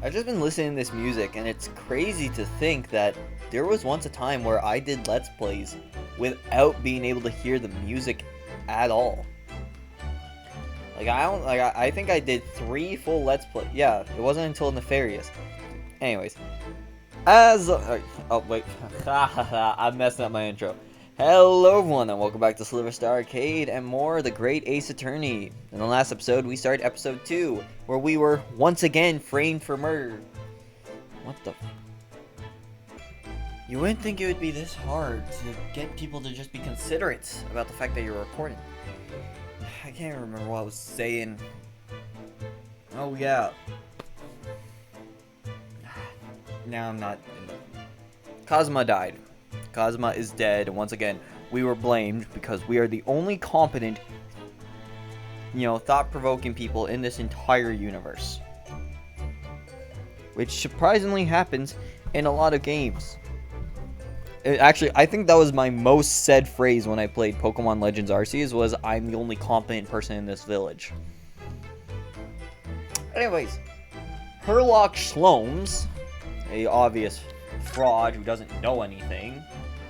I've just been listening to this music, and it's crazy to think that there was once a time where I did Let's Plays without being able to hear the music at all. I think I did 3 full Let's Play. Yeah, it wasn't until Nefarious. Anyways, oh wait, I'm messing up my intro. Hello everyone, and welcome back to SliverStar Arcade and more The Great Ace Attorney. In the last episode, we started episode 2, where we were once again framed for murder. What the? You wouldn't think it would be this hard to get people to just be considerate about the fact that you're recording. I can't remember what I was saying. Oh yeah. Now I'm not in the... Cosma died. Cosma is dead, and once again, we were blamed because we are the only competent, thought-provoking people in this entire universe. Which surprisingly happens in a lot of games. Actually, I think that was my most said phrase when I played Pokemon Legends Arceus was, I'm the only competent person in this village. Anyways, Herlock Sholmes, a obvious fraud who doesn't know anything,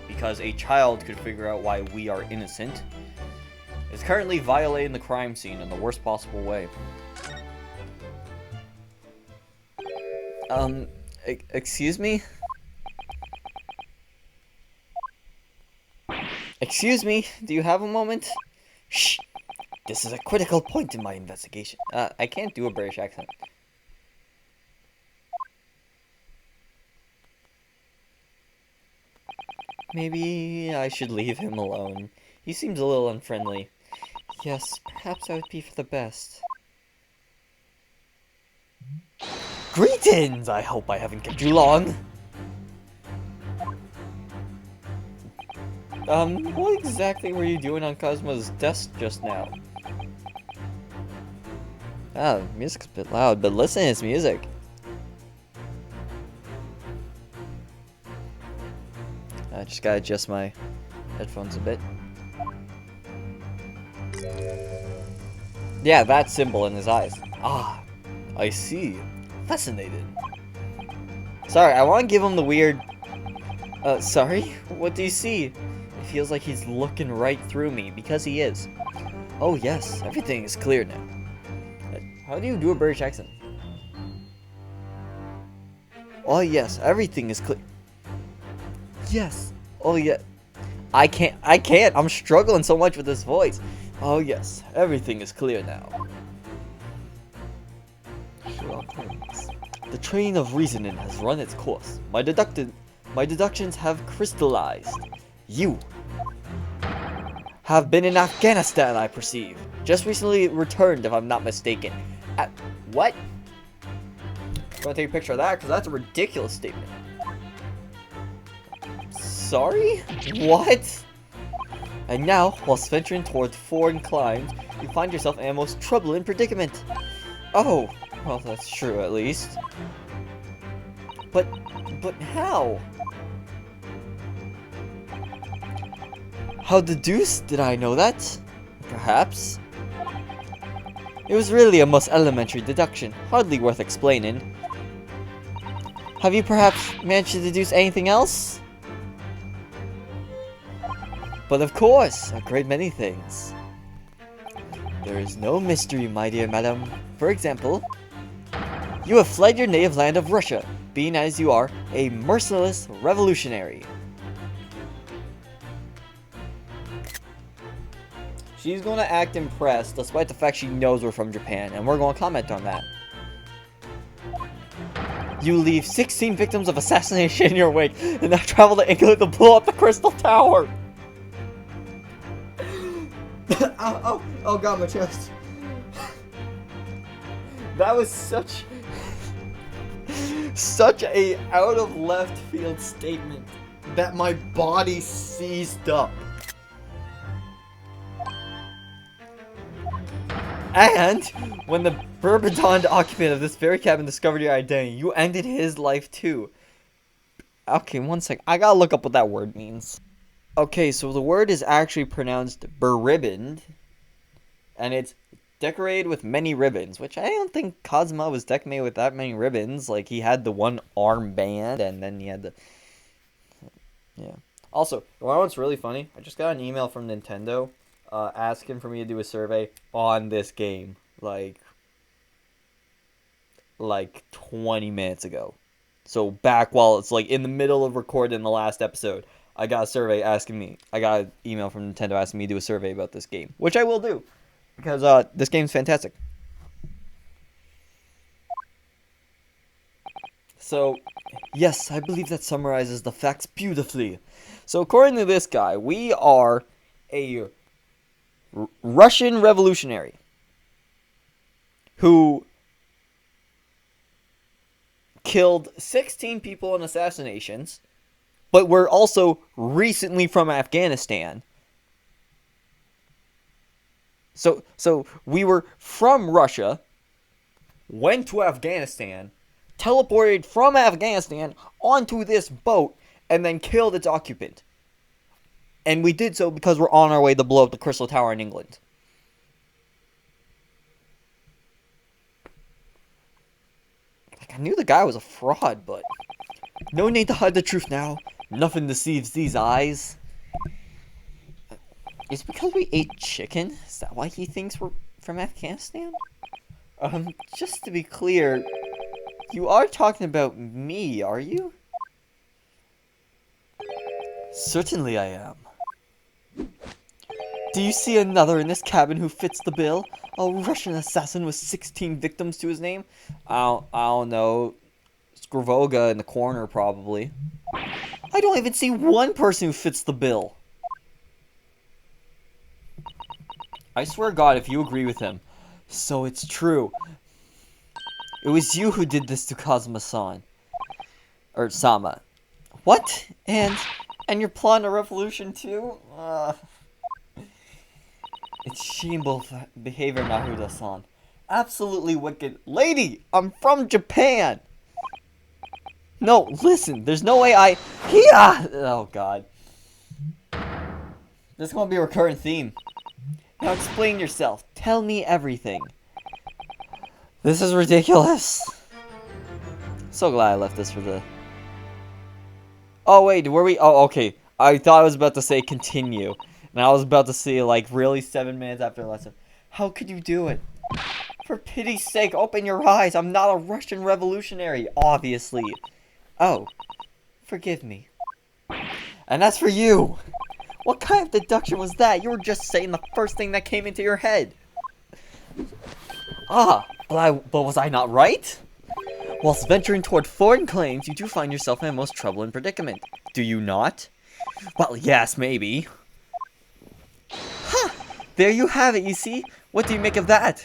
because a child could figure out why we are innocent, is currently violating the crime scene in the worst possible way. Excuse me? Excuse me, do you have a moment? Shh! This is a critical point in my investigation. I can't do a British accent. Maybe I should leave him alone. He seems a little unfriendly. Yes, perhaps that would be for the best. Greetings! I hope I haven't kept you long. What exactly were you doing on Cosmo's desk just now? Ah, the music's a bit loud, but listen to this music. I just gotta adjust my headphones a bit. Yeah, that symbol in his eyes. Ah, I see. Fascinated. Sorry, I want to give him the weird... sorry? What do you see? It feels like he's looking right through me, because he is. Oh yes, everything is clear now. How do you do a British accent? Oh yes, everything is clear. Yes. Oh yeah. I can't. I'm struggling so much with this voice. Oh yes, everything is clear now. Sherlock Holmes. The train of reasoning has run its course. My deductions have crystallized. You have been in Afghanistan, I perceive. Just recently returned, if I'm not mistaken. What? I'm gonna take a picture of that, because that's a ridiculous statement. Sorry? What? And now, whilst venturing toward foreign climes, you find yourself in a most troubling predicament. Oh, well, that's true at least. But how? How the deuce did I know that? Perhaps. It was really a most elementary deduction, hardly worth explaining. Have you perhaps managed to deduce anything else? But of course, a great many things. There is no mystery, my dear madam. For example, you have fled your native land of Russia, being as you are a merciless revolutionary. She's going to act impressed, despite the fact she knows we're from Japan, and we're going to comment on that. You leave 16 victims of assassination in your wake, and now travel to England to blow up the Crystal Tower! Oh god, my chest. That was such a out of left field statement that my body seized up. And when the Burbadoned occupant of this very cabin discovered your identity, you ended his life too. Okay, one sec. I gotta look up what that word means. Okay, so the word is actually pronounced beriband, and it's decorated with many ribbons, which I don't think Kazuma was decorated with that many ribbons. Like, he had the one armband, and then he had the... Yeah. Also, you know what's really funny? I just got an email from Nintendo asking for me to do a survey on this game. Like 20 minutes ago. So back while it's like in the middle of recording the last episode, I got a survey asking me. I got an email from Nintendo asking me to do a survey about this game, which I will do because this game's fantastic. So, yes, I believe that summarizes the facts beautifully. So, according to this guy, we are a Russian revolutionary who killed 16 people in assassinations, but we're also recently from Afghanistan. So we were from Russia, went to Afghanistan, teleported from Afghanistan onto this boat, and then killed its occupant. And we did so because we're on our way to blow up the Crystal Tower in England. I knew the guy was a fraud, but no need to hide the truth now. Nothing deceives these eyes. Is it because we ate chicken? Is that why he thinks we're from Afghanistan? Just to be clear, you are talking about me, are you? Certainly I am. Do you see another in this cabin who fits the bill? A Russian assassin with 16 victims to his name? I don't know. Scrivoga in the corner, probably. I don't even see one person who fits the bill. I swear to God if you agree with him. So it's true. It was you who did this to Kazuma-san. Or Sama. What? And you're plotting a revolution too? It's shameful behavior, Naruto-san. Absolutely wicked. Lady, I'm from Japan! No, listen, there's no way Oh, God. This is gonna be a recurrent theme. Now explain yourself. Tell me everything. This is ridiculous. So glad I left this for the... Oh, wait, were we... Oh, okay. I thought I was about to say continue. And I was about to say, like, really 7 minutes after the lesson. How could you do it? For pity's sake, open your eyes. I'm not a Russian revolutionary, obviously. Oh, forgive me. And as for you, what kind of deduction was that? You were just saying the first thing that came into your head. But was I not right? Whilst venturing toward foreign claims, you do find yourself in a most troubling predicament. Do you not? Well, yes, maybe. Huh! There you have it, you see? What do you make of that,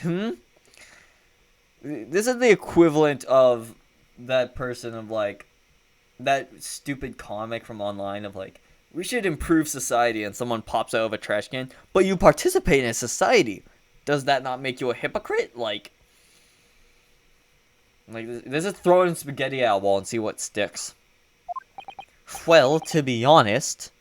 This is the equivalent of that person of, like, that stupid comic from online of, like, we should improve society, and someone pops out of a trash can, but you participate in a society. Does that not make you a hypocrite? Like this is throwing spaghetti at a wall and see what sticks. Well, to be honest,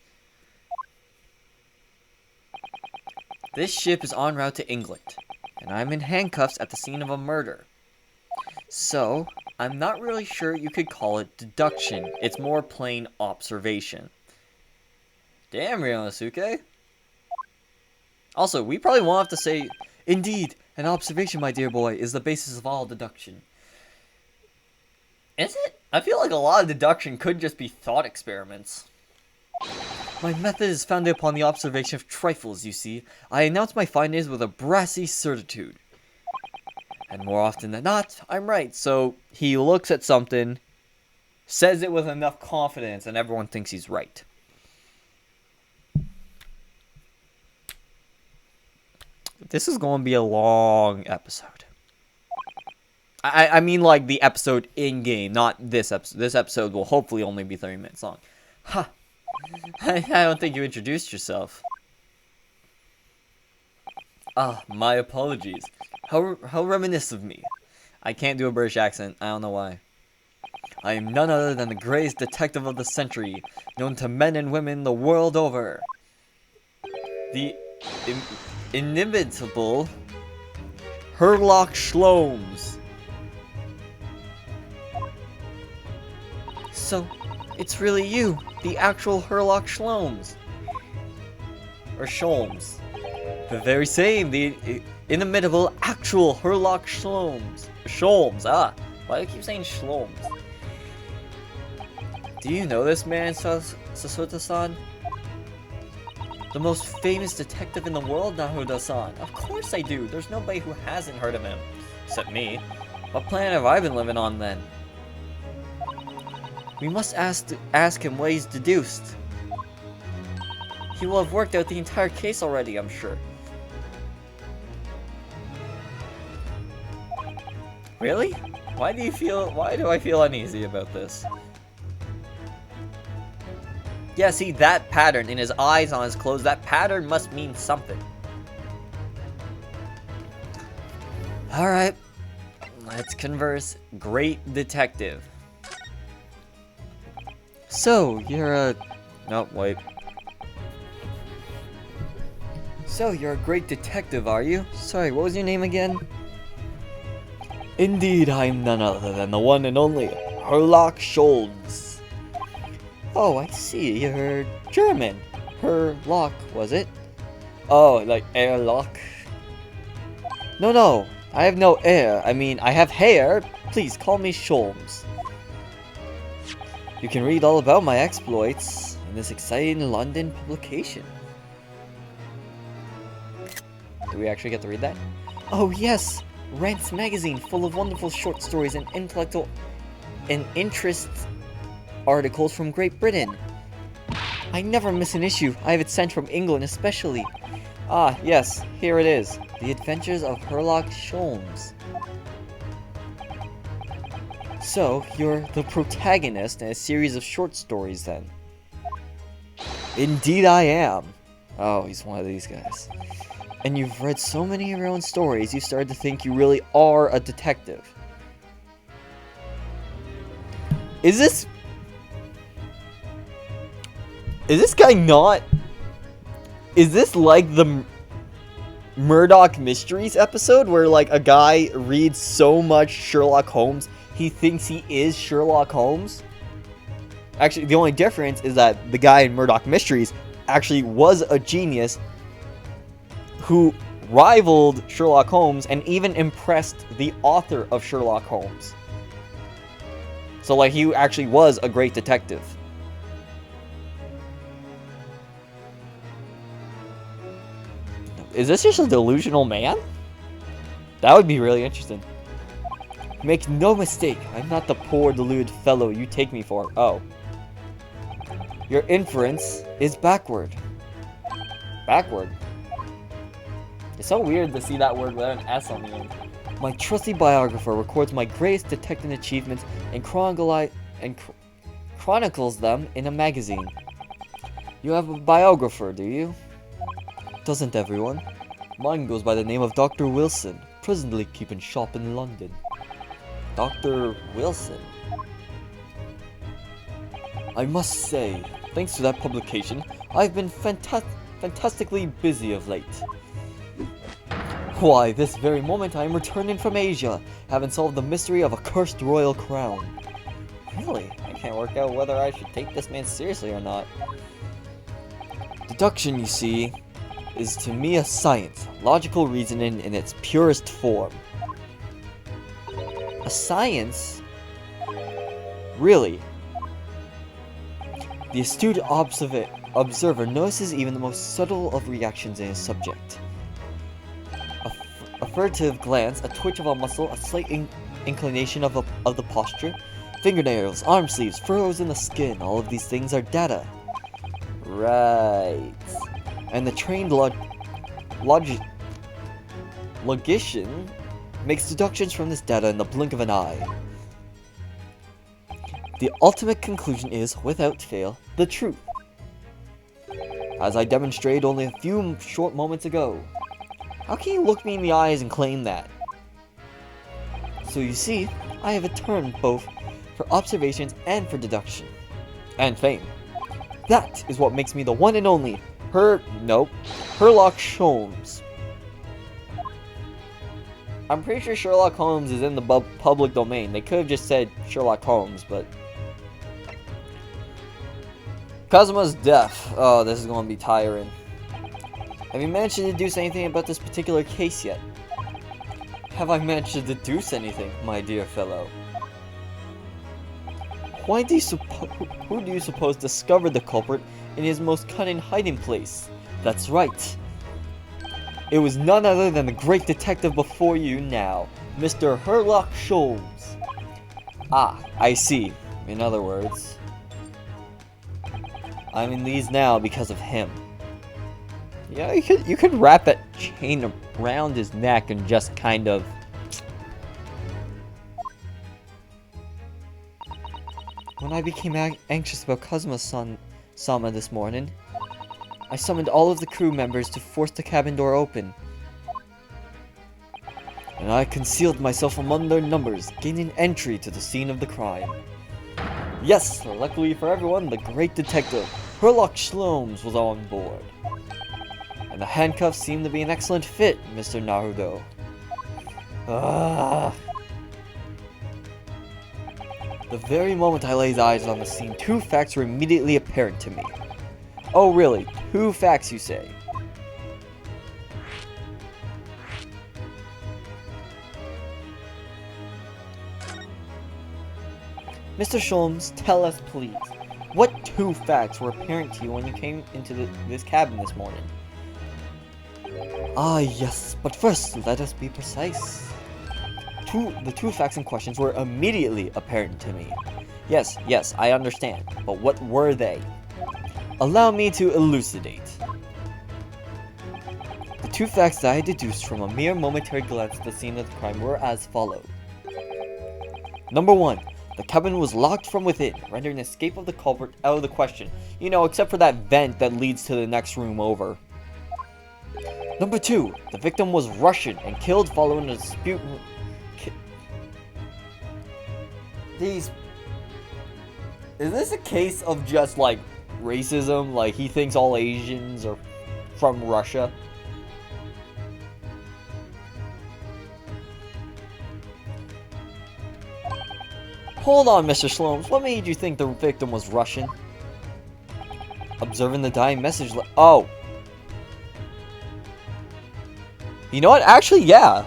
this ship is en route to England, and I'm in handcuffs at the scene of a murder. So, I'm not really sure you could call it deduction. It's more plain observation. Damn, Ryonosuke. Also, we probably won't have to say, indeed, an observation, my dear boy, is the basis of all deduction. Is it? I feel like a lot of deduction could just be thought experiments. My method is founded upon the observation of trifles, you see. I announce my findings with a brassy certitude. And more often than not, I'm right. So, he looks at something, says it with enough confidence, and everyone thinks he's right. This is going to be a long episode. I mean, like, the episode in-game, not this episode. This episode will hopefully only be 30 minutes long. Huh. I don't think you introduced yourself. My apologies. How reminiscent of me. I can't do a British accent. I don't know why. I am none other than the greatest detective of the century, known to men and women the world over. The inimitable Herlock Sholmes. So, it's really you, the actual Herlock Sholmes. Or Sholmes. The very same, the inimitable actual Herlock Sholmes. Sholmes, why do I keep saying Sholmes? Do you know this man, Sasuta-san? The most famous detective in the world, Nahuda-san. Of course I do. There's nobody who hasn't heard of him. Except me. What planet have I been living on then? We must ask him what he's deduced. He will have worked out the entire case already, I'm sure. Really? Why do I feel uneasy about this? Yeah, see, that pattern in his eyes, on his clothes, that pattern must mean something. Alright. Let's converse. Great detective. So, you're a... No, wait. So, you're a great detective, are you? Sorry, what was your name again? Indeed, I'm none other than the one and only Herlock Sholmes. Oh, I see. You're German. Herlock, was it? Oh, like airlock? No. I have no air. I mean, I have hair. Please, call me Sholmes. You can read all about my exploits in this exciting London publication. Do we actually get to read that? Oh, yes! Rant's magazine, full of wonderful short stories and intellectual and interest articles from Great Britain. I never miss an issue. I have it sent from England especially. Ah, yes, here it is. The Adventures of Herlock Sholmes. So, you're the protagonist in a series of short stories then? Indeed I am. Oh, he's one of these guys. And you've read so many of your own stories, you started to think you really are a detective. Is this guy not... Is this like the Murdoch Mysteries episode where like a guy reads so much Sherlock Holmes, he thinks he is Sherlock Holmes? Actually, the only difference is that the guy in Murdoch Mysteries actually was a genius who rivaled Sherlock Holmes and even impressed the author of Sherlock Holmes. So like he actually was a great detective. Is this just a delusional man? That would be really interesting. Make no mistake, I'm not the poor deluded fellow you take me for. Oh. Your inference is backward. Backward? It's so weird to see that word without an S on the end. My trusty biographer records my greatest detective achievements and chronicles them in a magazine. You have a biographer, do you? Doesn't everyone? Mine goes by the name of Dr. Wilson, presently keeping shop in London. Dr. Wilson? I must say, thanks to that publication, I've been fantastically busy of late. Why, this very moment I am returning from Asia, having solved the mystery of a cursed royal crown. Really? I can't work out whether I should take this man seriously or not. Deduction, you see, is to me a science, logical reasoning in its purest form. A science? Really? The astute observer notices even the most subtle of reactions in his subject. A furtive glance, a twitch of a muscle, a slight inclination of the posture, fingernails, arm sleeves, furrows in the skin, all of these things are data. Right. And the trained logician makes deductions from this data in the blink of an eye. The ultimate conclusion is, without fail, the truth. As I demonstrated only a few short moments ago. How can you look me in the eyes and claim that? So you see, I have a turn both for observations and for deduction. And fame. That is what makes me the one and only Herlock Sholmes. I'm pretty sure Sherlock Holmes is in the public domain. They could have just said Sherlock Holmes, but... Kazuma's death. Oh, this is going to be tiring. Have you managed to deduce anything about this particular case yet? Have I managed to deduce anything, my dear fellow? Who do you suppose discovered the culprit in his most cunning hiding place? That's right. It was none other than the great detective before you now, Mr. Herlock Sholmes. Ah, I see. In other words, I'm in these now because of him. Yeah, you could wrap that chain around his neck and just kind of... When I became anxious about Kazuma-sama this morning, I summoned all of the crew members to force the cabin door open. And I concealed myself among their numbers, gaining entry to the scene of the crime. Yes, luckily for everyone, the great detective, Herlock Sholmes, was on board. And the handcuffs seem to be an excellent fit, Mr. Naruto. Ah. The very moment I laid eyes on the scene, two facts were immediately apparent to me. Oh really? Two facts, you say? Mr. Sholmes, tell us please, what two facts were apparent to you when you came into this cabin this morning? Ah yes, but first let us be precise. The two facts in question were immediately apparent to me. Yes, I understand, but what were they? Allow me to elucidate. The two facts that I deduced from a mere momentary glance at the scene of the crime were as follows. Number 1. The cabin was locked from within, rendering escape of the culprit out of the question. You know, except for that vent that leads to the next room over. Number 2. The victim was Russian and killed following a dispute... Is this a case of just, like, racism? Like, he thinks all Asians are from Russia? Hold on, Mr. Sholmes. What made you think the victim was Russian? Observing the dying message... Oh! You know what? Actually, yeah.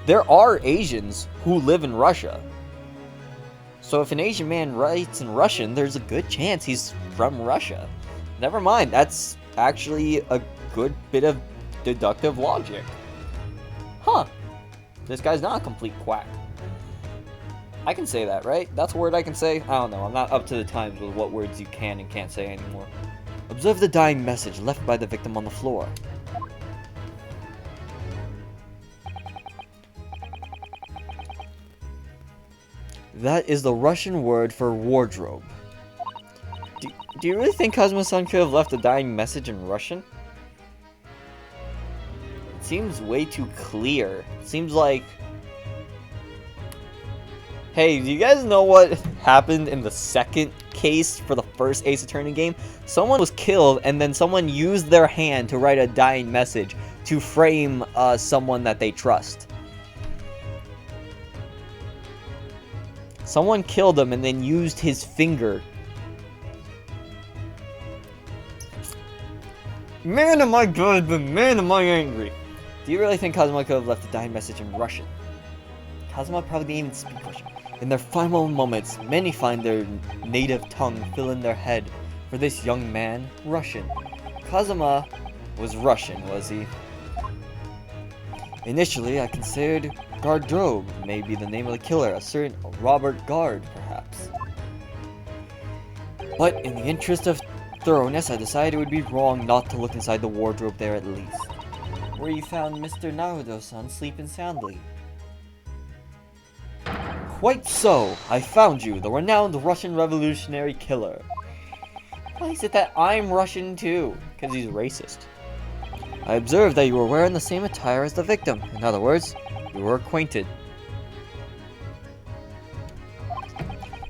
There are Asians who live in Russia. So if an Asian man writes in Russian, there's a good chance he's from Russia. Never mind, that's actually a good bit of deductive logic. Huh. This guy's not a complete quack. I can say that, right? That's a word I can say? I don't know, I'm not up to the times with what words you can and can't say anymore. Observe the dying message left by the victim on the floor. That is the Russian word for wardrobe. Do you really think Kazuma-san could have left a dying message in Russian? It seems way too clear. It seems like... Hey, do you guys know what happened in the second case for the first Ace Attorney game? Someone was killed and then someone used their hand to write a dying message to frame someone that they trust. Someone killed him and then used his finger. Man, am I good, but man, am I angry. Do you really think Kazuma could have left a dying message in Russian? Kazuma probably didn't even speak Russian. In their final moments, many find their native tongue fill in their head. For this young man, Russian. Kazuma was Russian, was he? Initially, I considered Gardrobe may be the name of the killer, a certain Robert Gard, perhaps. But in the interest of thoroughness, I decided it would be wrong not to look inside the wardrobe there at least. Where you found Mr. Naruto-san sleeping soundly. Quite so! I found you, the renowned Russian revolutionary killer. Why is it that I'm Russian too? Because he's racist. I observed that you were wearing the same attire as the victim. In other words, you were acquainted.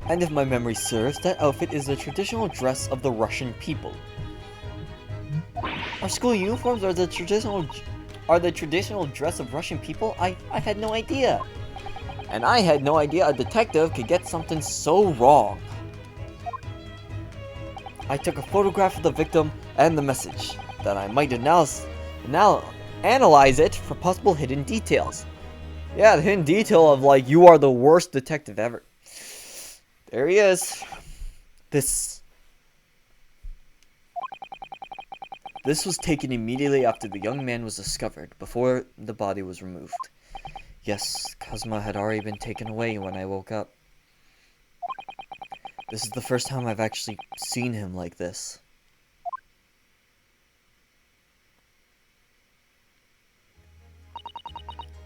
And if my memory serves, that outfit is the traditional dress of the Russian people. Our school uniforms are the traditional are the traditional dress of Russian people? I had no idea. And I had no idea a detective could get something so wrong. I took a photograph of the victim and the message, that I might now analyze it for possible hidden details. Yeah, the hidden detail of, like, you are the worst detective ever. There he is. This was taken immediately after the young man was discovered, before the body was removed. Yes, Cosmo had already been taken away when I woke up. This is the first time I've actually seen him like this.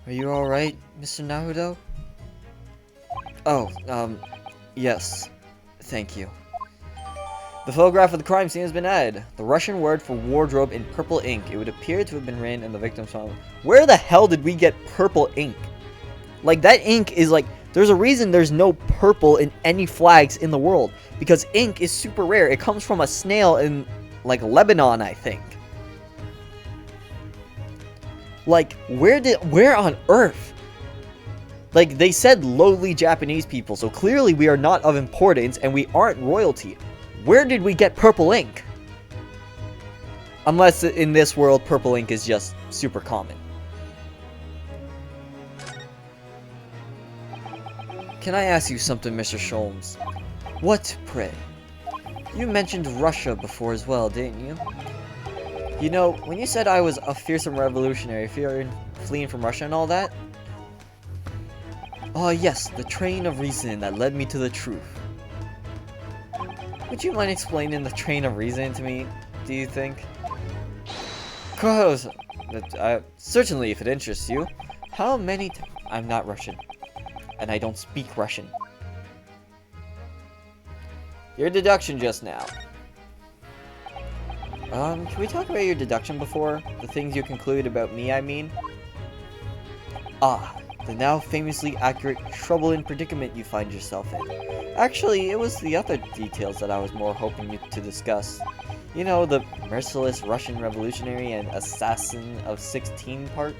Are you alright, Mr. Naruto? Oh, yes. Thank you. The photograph of the crime scene has been added. The Russian word for wardrobe in purple ink. It would appear to have been written in the victim's home. Where the hell did we get purple ink? Like, that ink is like... There's a reason there's no purple in any flags in the world. Because ink is super rare. It comes from a snail in, like, Lebanon, I think. Like, where on earth? Like, they said lowly Japanese people, so clearly we are not of importance and we aren't royalty. Where did we get purple ink? Unless in this world, purple ink is just super common. Can I ask you something, Mr. Sholmes? What, pray? You mentioned Russia before as well, didn't you? You know, when you said I was a fearsome revolutionary fleeing from Russia and all that? Oh yes, the train of reasoning that led me to the truth. Would you mind explaining the train of reasoning to me, do you think? Of course, certainly if it interests you. How many I'm not Russian. And I don't speak Russian. Your deduction just now. Can we talk about your deduction before? The things you conclude about me, I mean? Ah, the now famously accurate trouble and predicament you find yourself in. Actually, it was the other details that I was more hoping you to discuss. You know, the merciless Russian revolutionary and assassin of 16 part?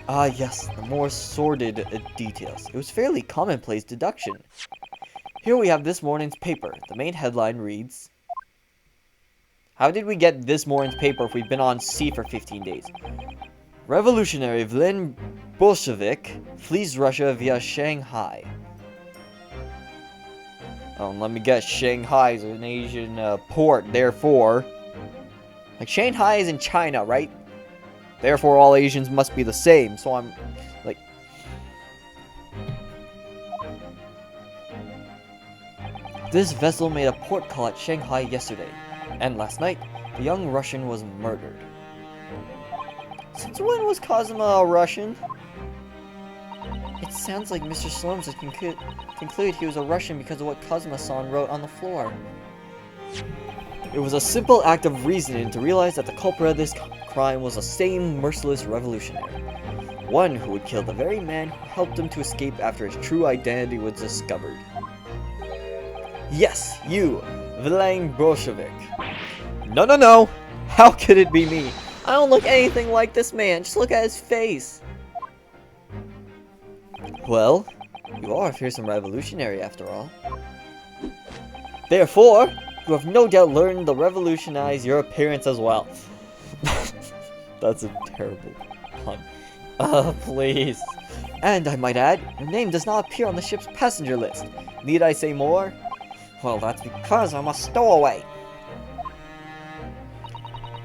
Ah yes, the more sordid details. It was fairly commonplace deduction. Here we have this morning's paper. The main headline reads... How did we get this morning's paper if we've been on sea for 15 days? Revolutionary Vlen Bolshevik flees Russia via Shanghai. Oh, let me guess, Shanghai is an Asian port, therefore... Like, Shanghai is in China, right? Therefore, all Asians must be the same, so I'm... like... This vessel made a port call at Shanghai yesterday, and last night, the young Russian was murdered. Since when was Cosmo a Russian? It sounds like Mr. Sholmes has concluded he was a Russian because of what Cosmo-san wrote on the floor. It was a simple act of reasoning to realize that the culprit of this crime was the same merciless revolutionary. One who would kill the very man who helped him to escape after his true identity was discovered. Yes, you, Vlen Bolshevik. No. How could it be me? I don't look anything like this man. Just look at his face. Well, you are a fearsome revolutionary after all. Therefore, you have no doubt learned to revolutionize your appearance as well. That's a terrible pun. Please. And I might add, your name does not appear on the ship's passenger list. Need I say more? Well, that's because I'm a stowaway.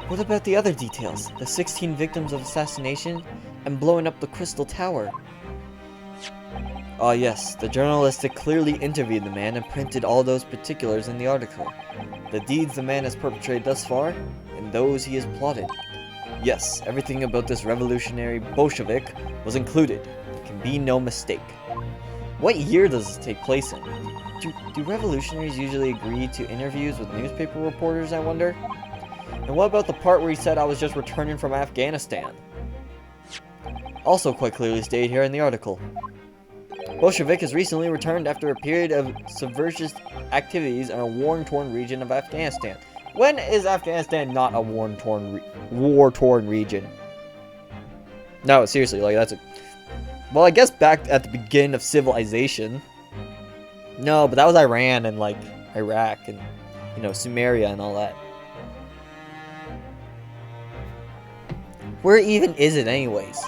What about the other details? The 16 victims of assassination and blowing up the Crystal Tower? Ah yes, the journalist clearly interviewed the man and printed all those particulars in the article. The deeds the man has perpetrated thus far, and those he has plotted. Yes, everything about this revolutionary Bolshevik was included. There can be no mistake. What year does this take place in? Do revolutionaries usually agree to interviews with newspaper reporters, I wonder? And what about the part where he said I was just returning from Afghanistan? Also quite clearly stated here in the article. Bolshevik has recently returned after a period of subversive activities in a war-torn region of Afghanistan. When is Afghanistan not a war-torn region? No, seriously, like that's a... Well, I guess back at the beginning of civilization. No, but that was Iran and like Iraq and, you know, Sumeria and all that. Where even is it anyways?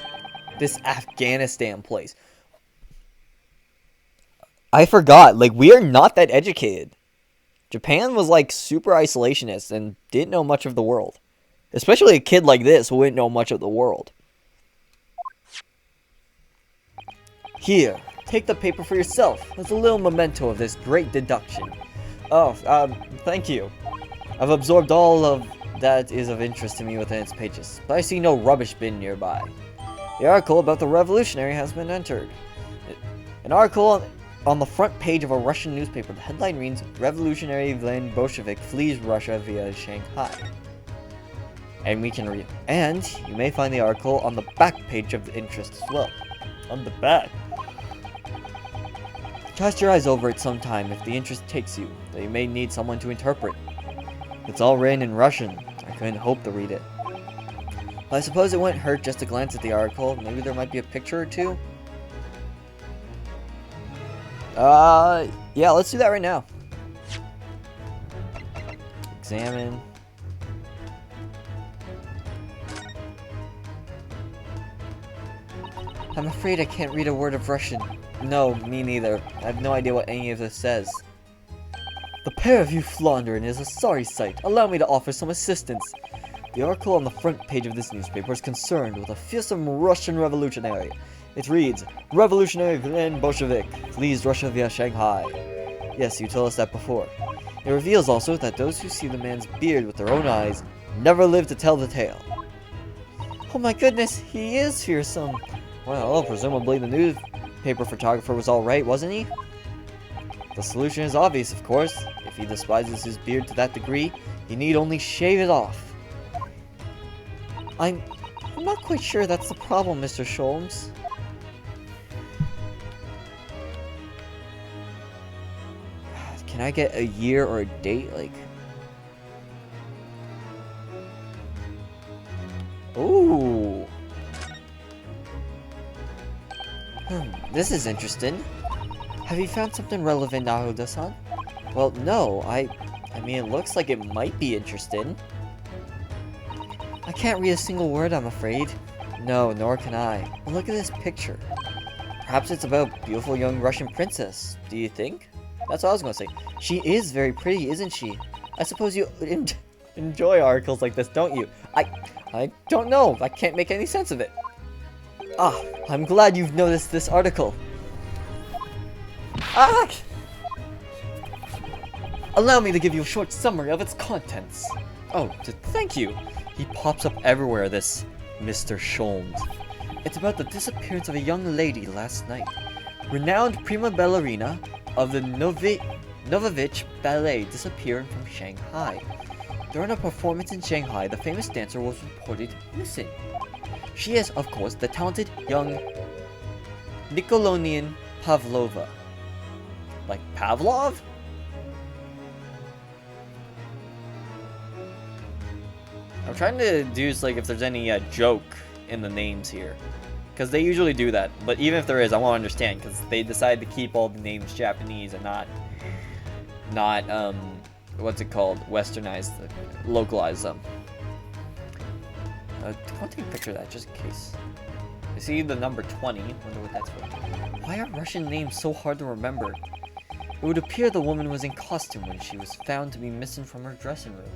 This Afghanistan place. I forgot, like, we are not that educated. Japan was like super isolationist and didn't know much of the world. Especially a kid like this who wouldn't know much of the world. Here, take the paper for yourself as a little memento of this great deduction. Oh, thank you. I've absorbed all of that is of interest to me within its pages, but I see no rubbish bin nearby. The article about the revolutionary has been entered. An article on the front page of a Russian newspaper. The headline reads, Revolutionary Vlen Bolshevik flees Russia via Shanghai. And we can read. And you may find the article on the back page of the interest as well. On the back. Cast your eyes over it sometime if the interest takes you, though you may need someone to interpret. It's all written in Russian. I couldn't hope to read it. But I suppose it wouldn't hurt just to glance at the article. Maybe there might be a picture or two. Yeah, let's do that right now. Examine. I'm afraid I can't read a word of Russian. No, me neither. I have no idea what any of this says. The pair of you floundering is a sorry sight. Allow me to offer some assistance. The article on the front page of this newspaper is concerned with a fearsome Russian revolutionary. It reads, Revolutionary Vlen Bolshevik flees Russia via Shanghai. Yes, you told us that before. It reveals also that those who see the man's beard with their own eyes never live to tell the tale. Oh my goodness, he is fearsome. Well, presumably the newspaper photographer was alright, wasn't he? The solution is obvious, of course. If he despises his beard to that degree, he need only shave it off. I'm not quite sure that's the problem, Mr. Sholmes. Can I get a year or a date? Like... Ooh. This is interesting. Have you found something relevant, Naruto-san? Well, no. I mean, it looks like it might be interesting. I can't read a single word, I'm afraid. No, nor can I. But look at this picture. Perhaps it's about a beautiful young Russian princess. Do you think? That's what I was going to say. She is very pretty, isn't she? I suppose you enjoy articles like this, don't you? I don't know. I can't make any sense of it. Ah, I'm glad you've noticed this article. Ah! Allow me to give you a short summary of its contents. Oh, thank you. He pops up everywhere, this Mr. Sholmes. It's about the disappearance of a young lady last night. Renowned prima ballerina of the Novovich Ballet disappeared from Shanghai. During a performance in Shanghai, the famous dancer was reported missing. She is, of course, the talented young Nikolonian Pavlova. Like Pavlov? I'm trying to deduce like if there's any joke in the names here, because they usually do that. But even if there is, I won't understand because they decide to keep all the names Japanese and not what's it called, westernized, localize them. I want to take a picture of that just in case. I see the number 20. Wonder what that's for. Why are Russian names so hard to remember? It would appear the woman was in costume when she was found to be missing from her dressing room,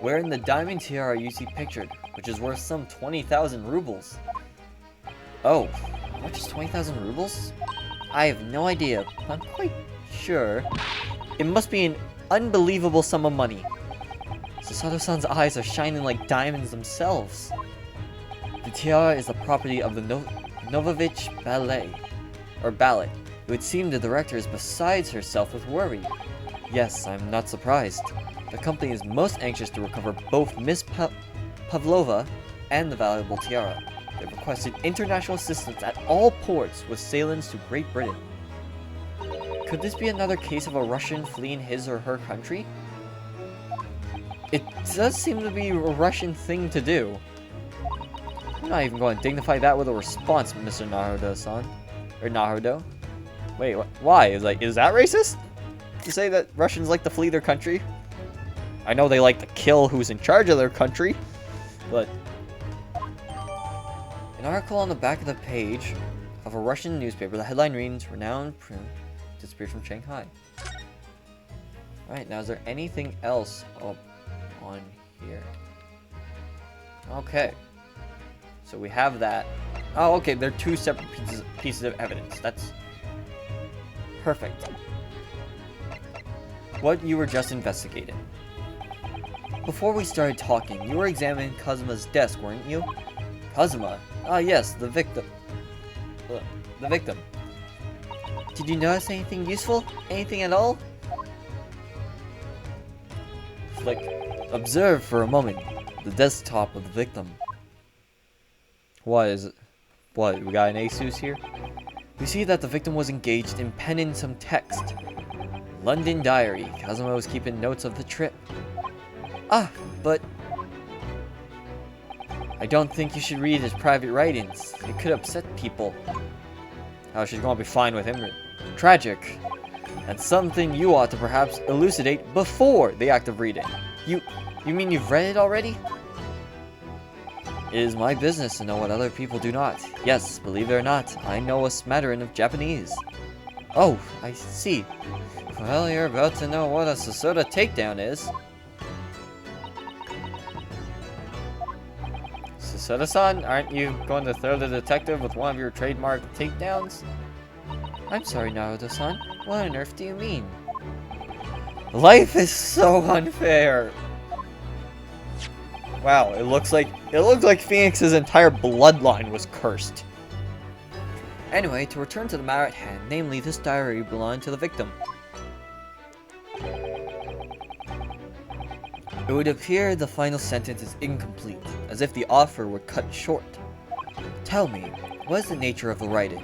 wearing the diamond tiara you see pictured, which is worth some 20,000 rubles. Oh, how much is 20,000 rubles? I have no idea. I'm quite sure it must be an unbelievable sum of money. Sasato-san's eyes are shining like diamonds themselves. The tiara is the property of the Novovich Ballet. It would seem the director is beside herself with worry. Yes, I'm not surprised. The company is most anxious to recover both Miss Pavlova and the valuable tiara. They've requested international assistance at all ports with sailings to Great Britain. Could this be another case of a Russian fleeing his or her country? It does seem to be a Russian thing to do. I'm not even going to dignify that with a response, Mr. Naruto-san. Or Naruto. Wait, why? Is that racist? To say that Russians like to flee their country? I know they like to kill who's in charge of their country, but... An article on the back of the page of a Russian newspaper, the headline reads, "Renowned prune disappeared from Shanghai." Alright, now is there anything else up on here? Okay. So we have that. Oh, okay, they're two separate pieces of evidence. That's perfect. What you were just investigating. Before we started talking, you were examining Kazuma's desk, weren't you? Kazuma? Ah, yes, the victim. The victim. Did you notice anything useful? Anything at all? Flick. Observe for a moment the desktop of the victim. What is it? What, we got an Asus here? We see that the victim was engaged in penning some text. London diary. Kazuma was keeping notes of the trip. Ah, but... I don't think you should read his private writings. It could upset people. Oh, she's gonna be fine with him. Tragic. And something you ought to perhaps elucidate before the act of reading. You mean you've read it already? It is my business to know what other people do not. Yes, believe it or not, I know a smattering of Japanese. Oh, I see. Well, you're about to know what a Sasota takedown is. Sasota-san, aren't you going to throw the detective with one of your trademark takedowns? I'm sorry, Naruto-san. What on earth do you mean? Life is so unfair. Wow, it looks like Phoenix's entire bloodline was cursed. Anyway, to return to the matter at hand, namely this diary belonged to the victim. It would appear the final sentence is incomplete, as if the author were cut short. Tell me, what is the nature of the writing?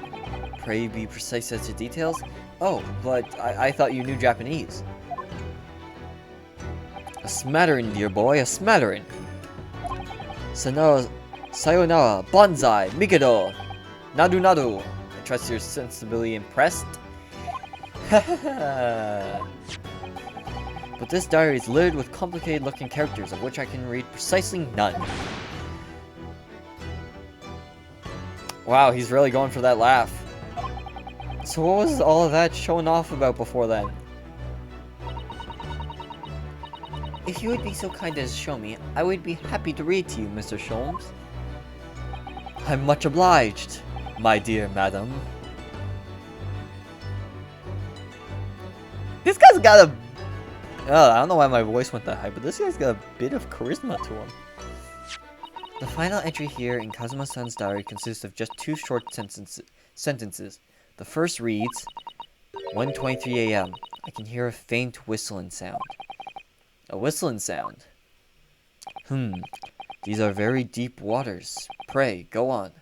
Pray be precise as to details? Oh, but I thought you knew Japanese. A smattering, dear boy, a smattering. Sayonara, bonsai, mikado, nadu nadu. I trust you're sensibly impressed. But this diary is littered with complicated looking characters of which I can read precisely none. Wow, he's really going for that laugh. So what was all of that showing off about before then? If you would be so kind as to show me, I would be happy to read to you, Mr. Sholmes. I'm much obliged, my dear madam. This guy's got a... Oh, I don't know why my voice went that high, but this guy's got a bit of charisma to him. The final entry here in Kazuma-san's diary consists of just two short sentences. The first reads, 1:23 a.m. I can hear a faint whistling sound. A whistling sound. These are very deep waters. Pray, go on.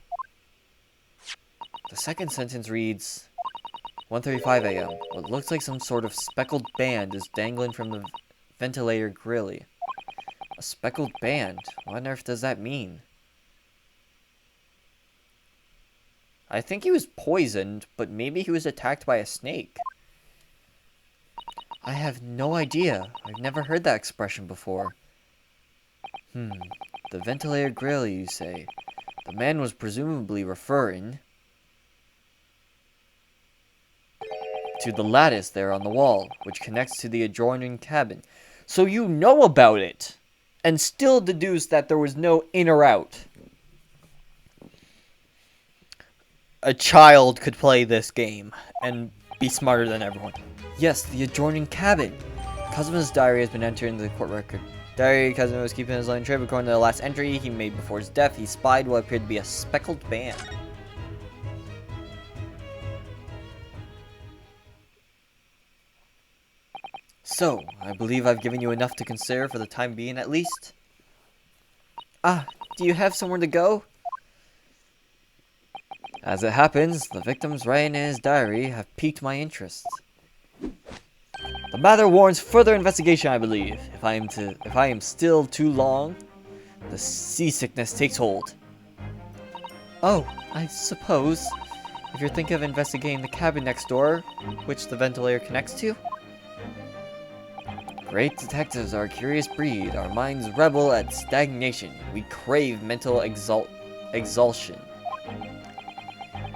The second sentence reads, 1:35 a.m. What looks like some sort of speckled band is dangling from the ventilator grill. A speckled band? What on earth does that mean? I think he was poisoned, but maybe he was attacked by a snake. I have no idea. I've never heard that expression before. The ventilator grill, you say. The man was presumably referring to the lattice there on the wall, which connects to the adjoining cabin. So you know about it, and still deduce that there was no in or out. A child could play this game and be smarter than everyone. Yes, the adjoining cabin. Kazuma's diary has been entered into the court record. Diary Kazuma was keeping his line trip. According to the last entry he made before his death, he spied what appeared to be a speckled band. So, I believe I've given you enough to consider for the time being at least. Ah, do you have somewhere to go? As it happens, the victim's writing in his diary have piqued my interest. The matter warrants further investigation, I believe. If I am still too long, the seasickness takes hold. Oh, I suppose. If you're thinking of investigating the cabin next door, which the ventilator connects to. Great detectives are a curious breed. Our minds rebel at stagnation. We crave mental exhaustion.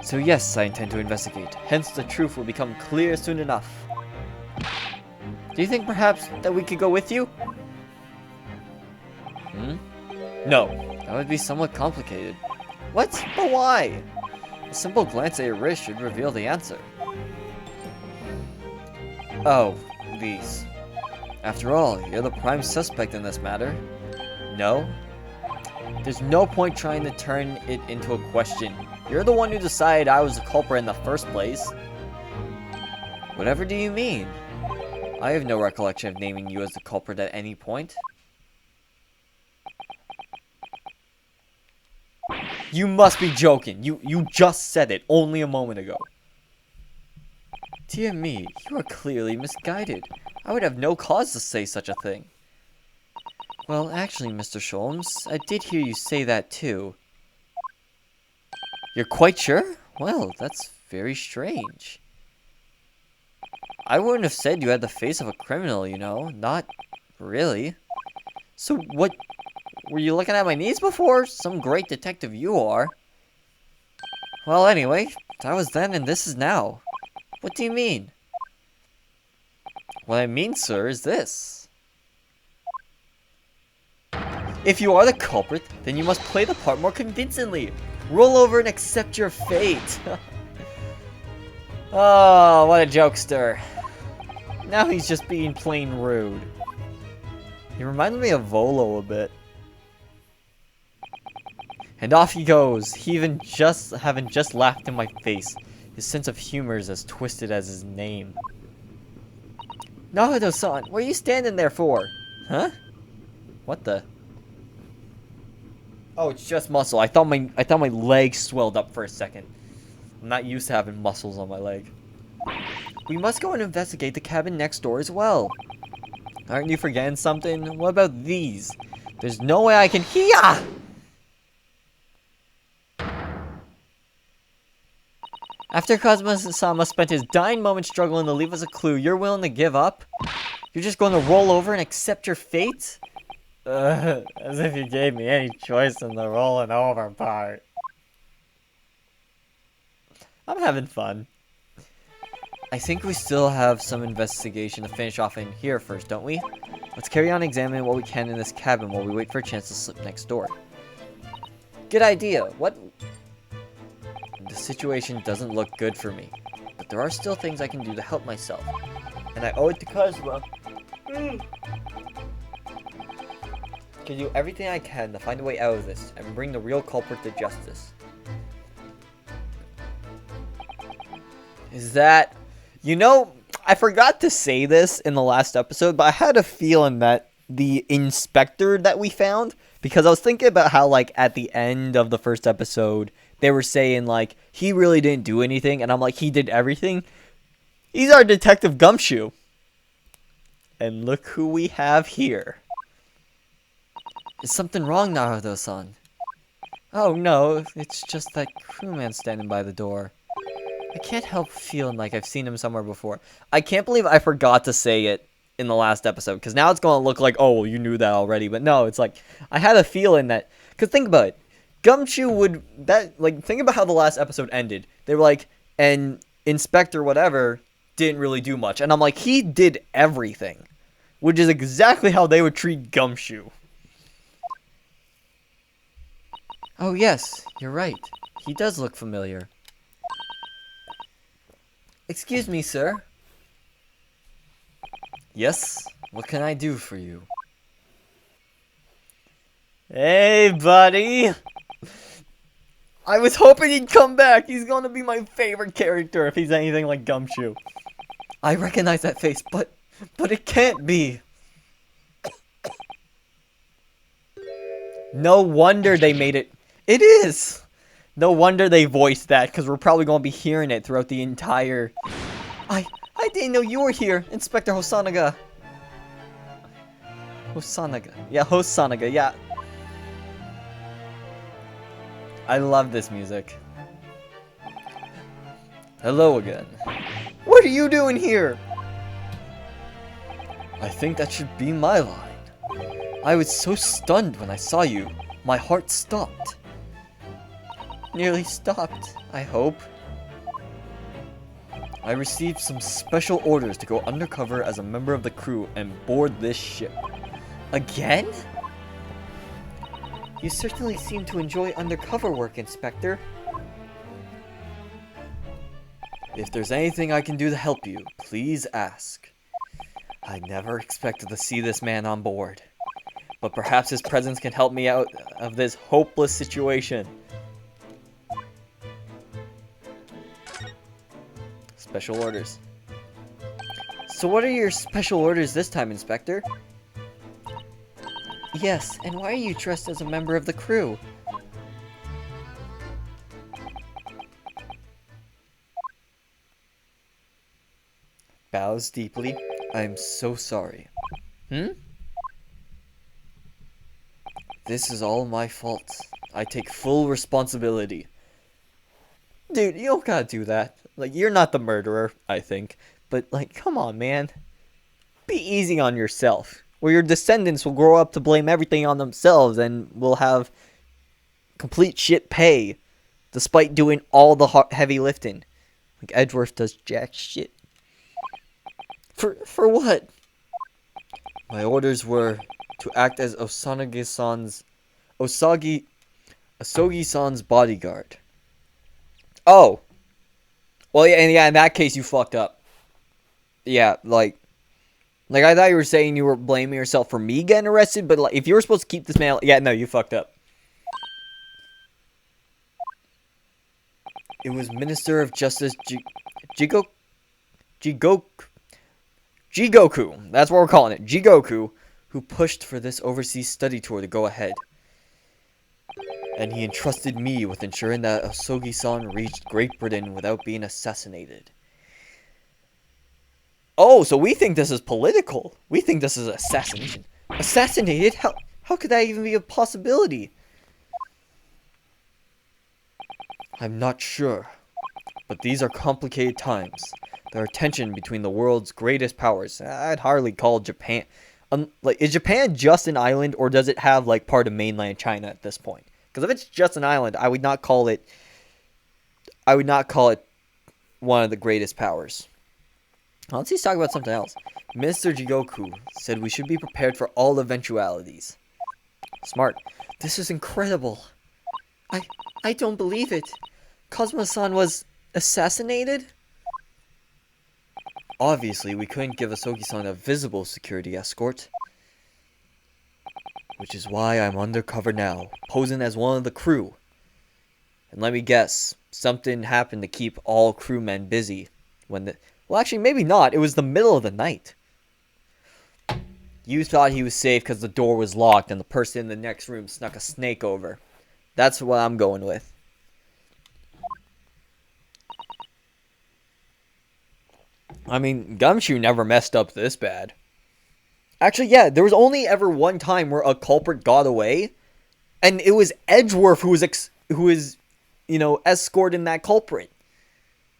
So yes, I intend to investigate. Hence, the truth will become clear soon enough. Do you think perhaps that we could go with you? No, that would be somewhat complicated. What? But why? A simple glance at your wrist should reveal the answer. Oh, these. After all, you're the prime suspect in this matter. No? There's no point trying to turn it into a question. You're the one who decided I was the culprit in the first place. Whatever do you mean? I have no recollection of naming you as the culprit at any point. You must be joking. You just said it only a moment ago. Dear me, you are clearly misguided. I would have no cause to say such a thing. Well, actually, Mr. Sholmes, I did hear you say that too. You're quite sure? Well, that's very strange. I wouldn't have said you had the face of a criminal, you know. Not really. So what? Were you looking at my knees before? Some great detective you are. Well, anyway, that was then and this is now. What do you mean? What I mean, sir, is this. If you are the culprit, then you must play the part more convincingly. Roll over and accept your fate. Oh, what a jokester. Now he's just being plain rude. He reminded me of Volo a bit. And off he goes, he even having just laughed in my face. His sense of humor is as twisted as his name. Naruto-san, what are you standing there for? Huh? What the? Oh, it's just muscle. I thought my leg swelled up for a second. I'm not used to having muscles on my leg. We must go and investigate the cabin next door as well. Aren't you forgetting something? What about these? There's no way I can hear. After Kazuma-sama spent his dying moments struggling to leave us a clue, you're willing to give up? You're just going to roll over and accept your fate? As if you gave me any choice in the rolling over part. I'm having fun. I think we still have some investigation to finish off in here first, don't we? Let's carry on examining what we can in this cabin while we wait for a chance to slip next door. Good idea. What? The situation doesn't look good for me, but there are still things I can do to help myself. And I owe it to Kazuma. To do everything I can to find a way out of this and bring the real culprit to justice. Is that... You know, I forgot to say this in the last episode, but I had a feeling that the inspector that we found, because I was thinking about how, like, at the end of the first episode, they were saying, like, he really didn't do anything, and I'm like, he did everything? He's our Detective Gumshoe. And look who we have here. Is something wrong, Naruto-san? Oh, no, it's just that crewman standing by the door. I can't help feeling like I've seen him somewhere before. I can't believe I forgot to say it in the last episode, because now it's going to look like, oh, well, you knew that already. But no, it's like, I had a feeling that, because think about it. Gumshoe would, think about how the last episode ended. They were like, and Inspector whatever didn't really do much. And I'm like, he did everything. Which is exactly how they would treat Gumshoe. Oh yes, you're right. He does look familiar. Excuse me, sir. Yes? What can I do for you? Hey, buddy! I was hoping he'd come back. He's gonna be my favorite character if he's anything like Gumshoe. I recognize that face, but it can't be. No wonder they made it. It is! No wonder they voiced that, because we're probably going to be hearing it throughout the entire... I didn't know you were here, Inspector Hosanaga. Hosanaga. Yeah, Hosanaga, yeah. I love this music. Hello again. What are you doing here? I think that should be my line. I was so stunned when I saw you. My heart stopped. Nearly stopped, I hope. I received some special orders to go undercover as a member of the crew and board this ship. Again? You certainly seem to enjoy undercover work, Inspector. If there's anything I can do to help you, please ask. I never expected to see this man on board, but perhaps his presence can help me out of this hopeless situation. Special orders. So what are your special orders this time, Inspector? Yes, and why are you dressed as a member of the crew? Bows deeply. I'm so sorry. This is all my fault. I take full responsibility. Dude, you don't gotta do that. Like, you're not the murderer, I think. But, like, come on, man. Be easy on yourself. Or your descendants will grow up to blame everything on themselves and will have complete shit pay despite doing all the heavy lifting. Like, Edgeworth does jack shit. For what? My orders were to act as Asogi-san's bodyguard. Oh. Well, yeah, in that case, you fucked up. Yeah, like I thought you were saying you were blaming yourself for me getting arrested, but like, if you were supposed to keep this man, yeah, no, you fucked up. It was Minister of Justice Jigoku. That's what we're calling it. Jigoku, who pushed for this overseas study tour to go ahead. And he entrusted me with ensuring that Asogi-san reached Great Britain without being assassinated. Oh, so we think this is political. We think this is assassination. Assassinated? How could that even be a possibility? I'm not sure. But these are complicated times. There are tension between the world's greatest powers. I'd hardly call Japan... like, is Japan just an island, or does it have, like, part of mainland China at this point? Because if it's just an island, I would not call it one of the greatest powers. Let's just talk about something else. Minister Jigoku said we should be prepared for all eventualities. Smart. This is incredible. I don't believe it. Cosmo-san was assassinated? Obviously, we couldn't give Asogi-san a visible security escort. Which is why I'm undercover now, posing as one of the crew. And let me guess, something happened to keep all crewmen busy when the... Well, actually, maybe not. It was the middle of the night. You thought he was safe because the door was locked and the person in the next room snuck a snake over. That's what I'm going with. I mean, Gumshoe never messed up this bad. Actually, yeah, there was only ever one time where a culprit got away, and it was Edgeworth who was, you know, escorting that culprit.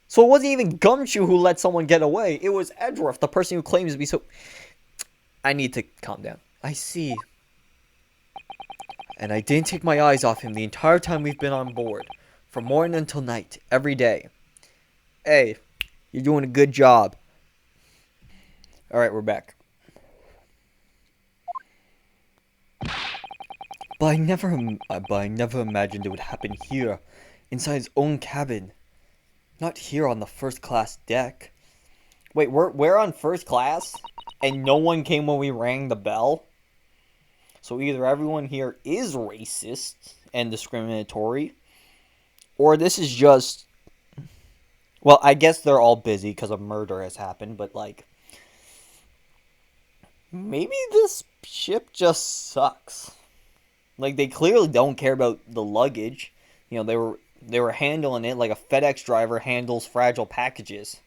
So it wasn't even Gumshoe who let someone get away. It was Edgeworth, the person who claims to be so... I need to calm down. I see. And I didn't take my eyes off him the entire time we've been on board. From morning until night, every day. Hey, you're doing a good job. Alright, we're back. But I never imagined it would happen here, inside his own cabin. Not here on the first class deck. Wait, we're on first class? And no one came when we rang the bell? So either everyone here is racist and discriminatory, or this is just... Well, I guess they're all busy because a murder has happened, but like... Maybe this ship just sucks. Like, they clearly don't care about the luggage. You know, they were handling it like a FedEx driver handles fragile packages.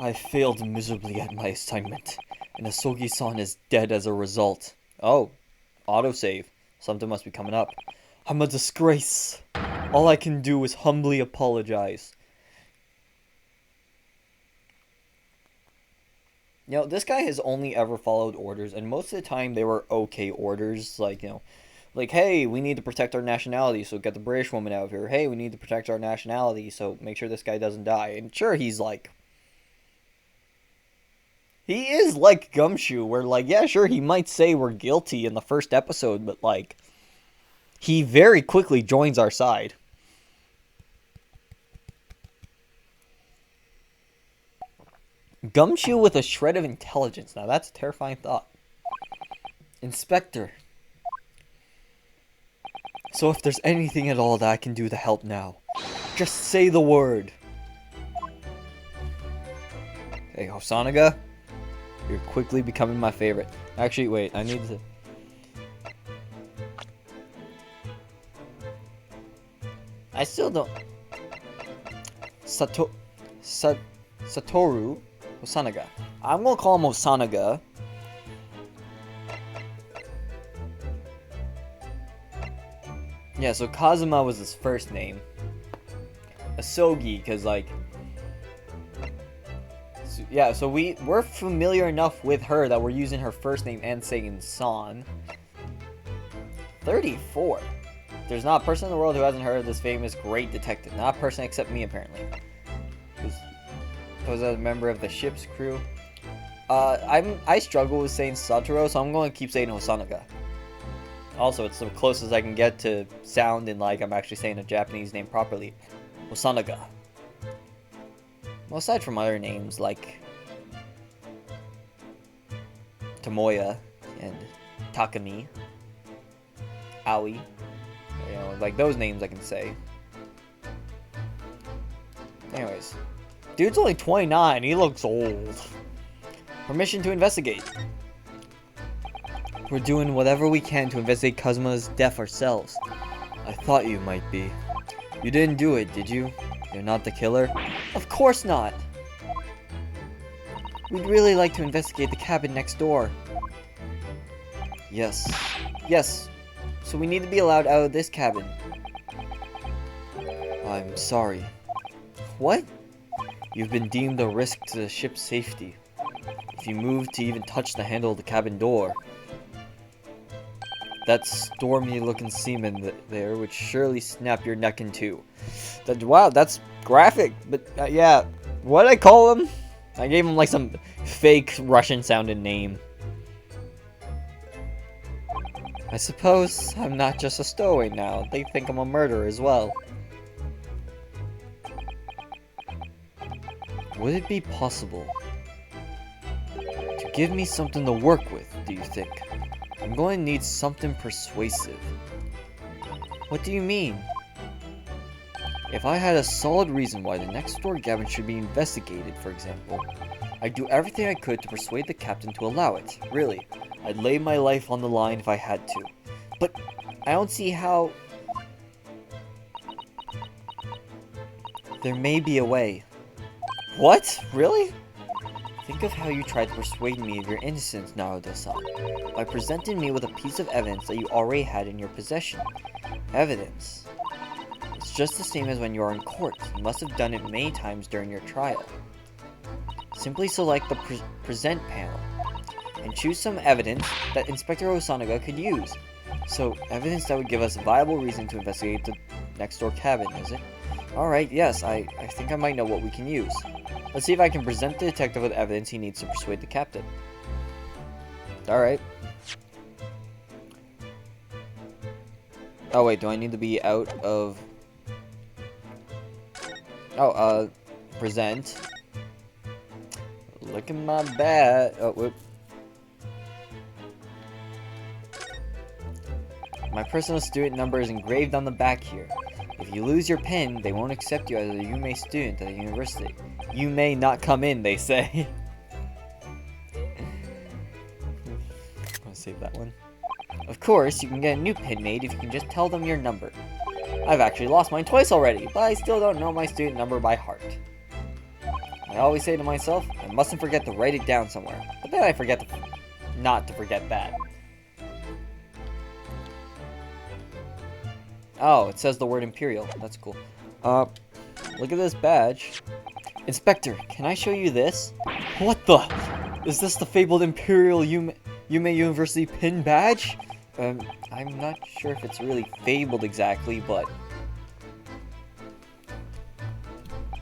I failed miserably at my assignment, and Asogi-san is dead as a result. Oh, autosave. Something must be coming up. I'm a disgrace. All I can do is humbly apologize. You know, this guy has only ever followed orders, and most of the time they were okay orders. Like, you know, like, hey, we need to protect our nationality, so get the British woman out of here. Hey, we need to protect our nationality, so make sure this guy doesn't die. And sure, he's like... He is like Gumshoe, where, like, yeah, sure, he might say we're guilty in the first episode, but, like, he very quickly joins our side. Gumshoe with a shred of intelligence. Now, that's a terrifying thought. Inspector. So if there's anything at all that I can do to help now, just say the word. Hey, Hosonaga, you're quickly becoming my favorite. Actually, wait, I need to... I still don't... Satoru Hosonaga. I'm gonna call him Hosonaga. Yeah, so Kazuma was his first name. Asogi, because, like... So, yeah, so we're familiar enough with her that we're using her first name and saying San. 34. There's not a person in the world who hasn't heard of this famous great detective. Not a person except me, apparently. Was a member of the ship's crew. I struggle with saying Satoru, so I'm going to keep saying Hosonaga. Also, it's the closest I can get to sounding like I'm actually saying a Japanese name properly. Hosonaga. Well, aside from other names like Tomoya and Takami, Aoi, you know, like those names I can say. Anyways, dude's only 29. He looks old. Permission to investigate. We're doing whatever we can to investigate Kazuma's death ourselves. I thought you might be. You didn't do it, did you? You're not the killer? Of course not! We'd really like to investigate the cabin next door. Yes. Yes. So we need to be allowed out of this cabin. I'm sorry. What? You've been deemed a risk to the ship's safety. If you move to even touch the handle of the cabin door, that stormy-looking seaman there would surely snap your neck in two. Wow, that's graphic. But yeah, what'd I call him? I gave him like some fake Russian-sounding name. I suppose I'm not just a stowaway now. They think I'm a murderer as well. Would it be possible to give me something to work with, do you think? I'm going to need something persuasive. What do you mean? If I had a solid reason why the next door cabin should be investigated, for example, I'd do everything I could to persuade the captain to allow it. Really, I'd lay my life on the line if I had to. But I don't see how... There may be a way. What? Really? Think of how you tried to persuade me of your innocence, Naruto-san, by presenting me with a piece of evidence that you already had in your possession. Evidence. It's just the same as when you are in court. You must have done it many times during your trial. Simply select the present panel, and choose some evidence that Inspector Hosonaga could use. So, evidence that would give us a viable reason to investigate the next door cabin, is it? Alright, yes, I think I might know what we can use. Let's see if I can present the detective with evidence he needs to persuade the captain. Alright. Oh wait, do I need to be out of... Oh, present. Look at my bat. Oh, whoop. My personal student number is engraved on the back here. If you lose your pen, they won't accept you as a Yume student at the university. You may not come in, they say. I'm gonna save that one. Of course, you can get a new pen made if you can just tell them your number. I've actually lost mine twice already, but I still don't know my student number by heart. I always say to myself, I mustn't forget to write it down somewhere. But then I forget to not to forget that. Oh, it says the word Imperial. That's cool. Look at this badge. Inspector, can I show you this? What the? Is this the fabled Imperial Yume University pin badge? I'm not sure if it's really fabled exactly, but...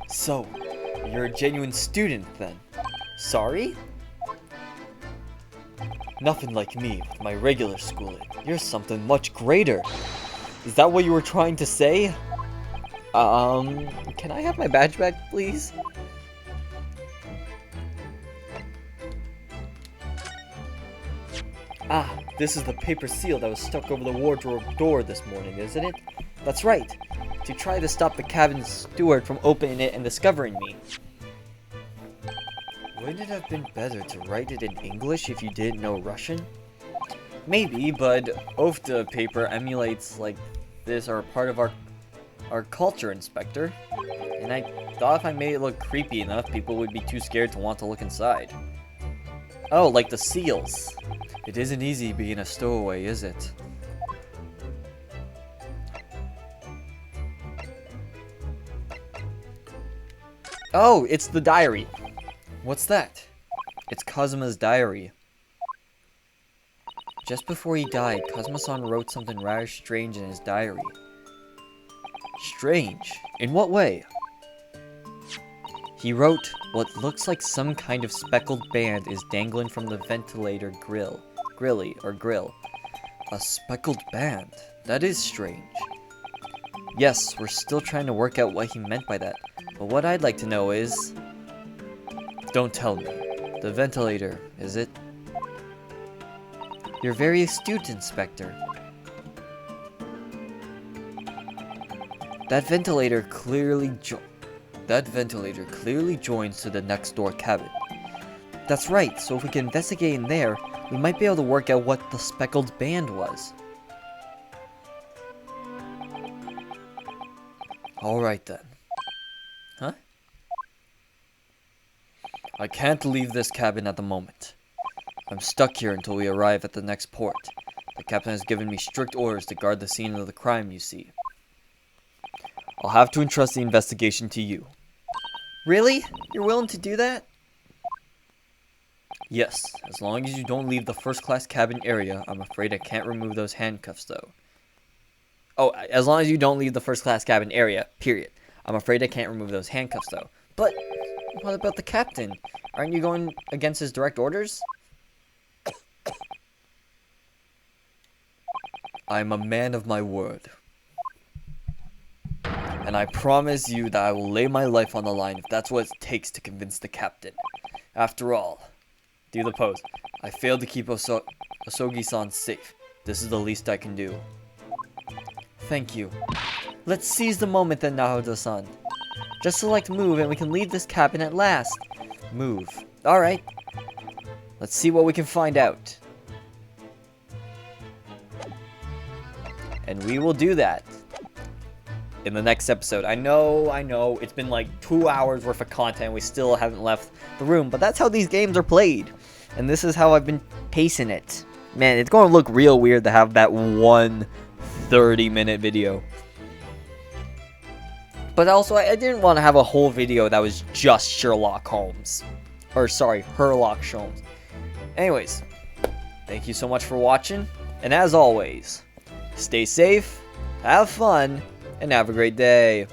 So, you're a genuine student, then? Sorry? Nothing like me with my regular schooling. You're something much greater. Is that what you were trying to say? Can I have my badge back, please? Ah, this is the paper seal that was stuck over the wardrobe door this morning, isn't it? That's right. To try to stop the cabin steward from opening it and discovering me. Wouldn't it have been better to write it in English if you didn't know Russian? Maybe, but OFTA paper emulates like this are part of our culture, Inspector. And I thought if I made it look creepy enough, people would be too scared to want to look inside. Oh, like the seals. It isn't easy being a stowaway, is it? Oh, it's the diary. What's that? It's Kazuma's diary. Just before he died, Kazuma-san wrote something rather strange in his diary. Strange? In what way? He wrote, what looks like some kind of speckled band is dangling from the ventilator grill. A speckled band? That is strange. Yes, we're still trying to work out what he meant by that. But what I'd like to know is... Don't tell me. The ventilator, is it? You're very astute, Inspector. That ventilator clearly joins to the next door cabin. That's right, so if we can investigate in there, we might be able to work out what the speckled band was. Alright then. Huh? I can't leave this cabin at the moment. I'm stuck here until we arrive at the next port. The captain has given me strict orders to guard the scene of the crime, you see. I'll have to entrust the investigation to you. Really? You're willing to do that? Yes, as long as you don't leave the first-class cabin area. I'm afraid I can't remove those handcuffs, though. Oh, as long as you don't leave the first-class cabin area, period. I'm afraid I can't remove those handcuffs, though. But, what about the captain? Aren't you going against his direct orders? I'm a man of my word. And I promise you that I will lay my life on the line if that's what it takes to convince the captain. After all, do the pose. I failed to keep Osogi-san safe. This is the least I can do. Thank you. Let's seize the moment then, Nahodo-san. Just select move and we can leave this cabin at last. Move. Alright. Let's see what we can find out. And we will do that in the next episode. I know, it's been like 2 hours worth of content. We still haven't left the room, but that's how these games are played. And this is how I've been pacing it. Man, it's going to look real weird to have that one 30-minute video. But also, I didn't want to have a whole video that was just Sherlock Holmes. Or, sorry, Herlock Sholmes. Anyways, thank you so much for watching. And as always, stay safe, have fun, and have a great day.